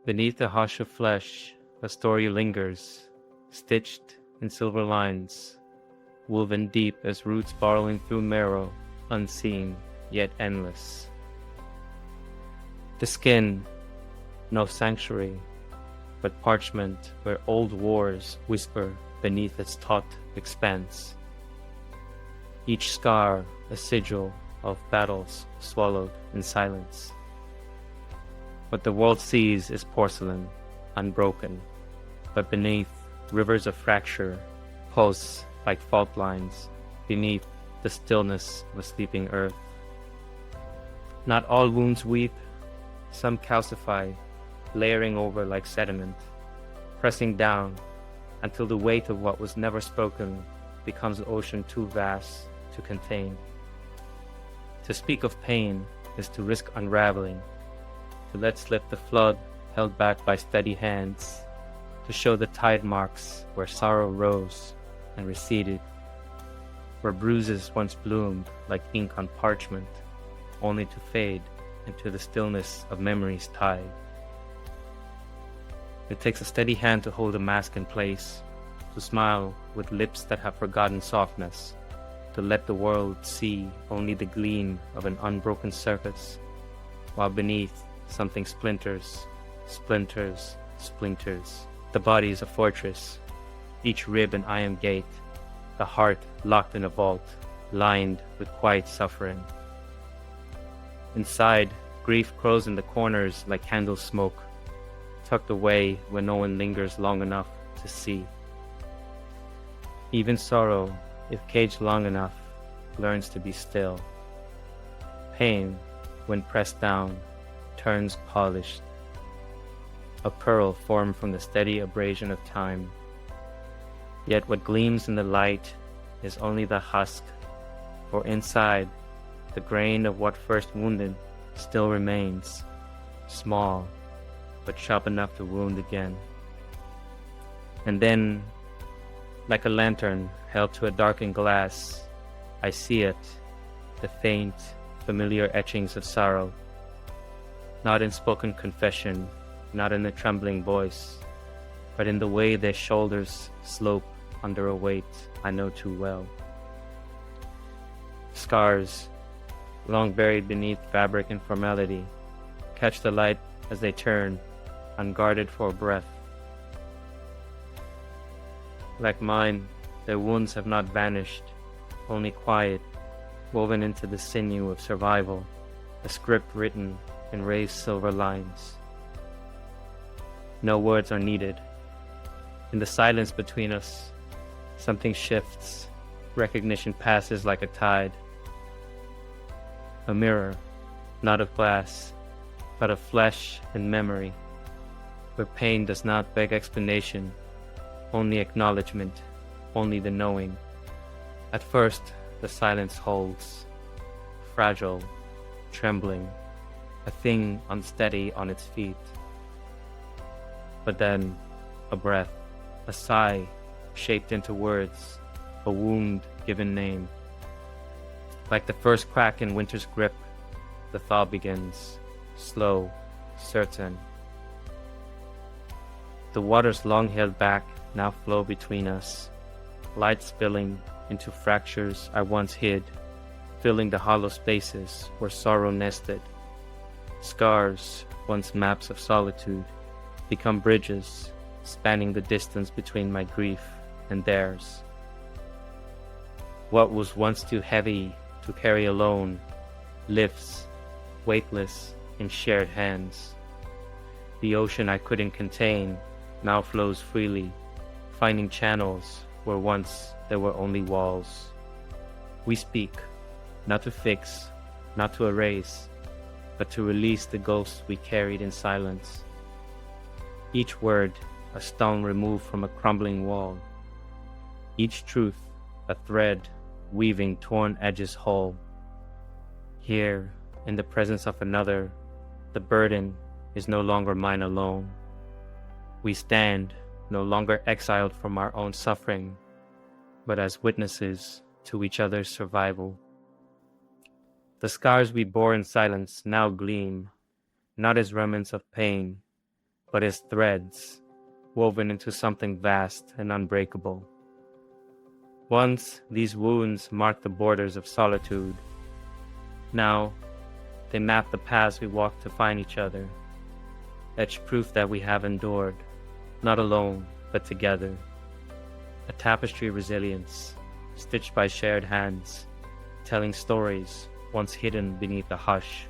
Beneath the hush of flesh, a story lingers, stitched in silver lines, woven deep as roots burrowing through marrow, unseen yet endless. The skin, no sanctuary, but parchment where old wars whisper beneath its taut expanse. Each scar a sigil of battles swallowed in silence. What the world sees is porcelain, unbroken, but beneath, rivers of fracture pulse like fault lines beneath the stillness of a sleeping earth. Not all wounds weep, some calcify, layering over like sediment, pressing down until the weight of what was never spoken becomes an ocean too vast to contain. To speak of pain is to risk unraveling, to let slip the flood held back by steady hands, to show the tide marks where sorrow rose and receded, where bruises once bloomed like ink on parchment, only to fade into the stillness of memory's tide. It takes a steady hand to hold a mask in place, to smile with lips that have forgotten softness, to let the world see only the gleam of an unbroken surface, while beneath something splinters, splinters, splinters. The body is a fortress, each rib an iron gate, the heart locked in a vault, lined with quiet suffering. Inside, grief crows in the corners like candle smoke, tucked away where no one lingers long enough to see. Even sorrow, if caged long enough, learns to be still. Pain, when pressed down, turns polished, a pearl formed from the steady abrasion of time. Yet what gleams in the light is only the husk, for inside, the grain of what first wounded still remains, small, but sharp enough to wound again. And then, like a lantern held to a darkened glass, I see it, the faint, familiar etchings of sorrow, not in spoken confession, not in a trembling voice, but in the way their shoulders slope under a weight I know too well. Scars, long buried beneath fabric and formality, catch the light as they turn, unguarded for breath. Like mine, their wounds have not vanished, only quiet, woven into the sinew of survival, a script written in raised silver lines. No words are needed. In the silence between us, something shifts, recognition passes like a tide. A mirror, not of glass, but of flesh and memory, where pain does not beg explanation, only acknowledgement, only the knowing. At first, the silence holds, fragile, trembling, a thing unsteady on its feet. But then, a breath, a sigh shaped into words, a wound given name. Like the first crack in winter's grip, the thaw begins, slow, certain. The waters long held back now flow between us, light spilling into fractures I once hid, filling the hollow spaces where sorrow nested. Scars, once maps of solitude, become bridges, spanning the distance between my grief and theirs. What was once too heavy to carry alone lifts, weightless, in shared hands. The ocean I couldn't contain now flows freely, finding channels where once there were only walls. We speak, not to fix, not to erase, but to release the ghosts we carried in silence. Each word a stone removed from a crumbling wall. Each truth a thread weaving torn edges whole. Here, in the presence of another, the burden is no longer mine alone. We stand, no longer exiled from our own suffering, but as witnesses to each other's survival. The scars we bore in silence now gleam, not as remnants of pain, but as threads woven into something vast and unbreakable. Once, these wounds marked the borders of solitude. Now, they map the paths we walk to find each other, etch proof that we have endured, not alone, but together. A tapestry of resilience, stitched by shared hands, telling stories once hidden beneath the hush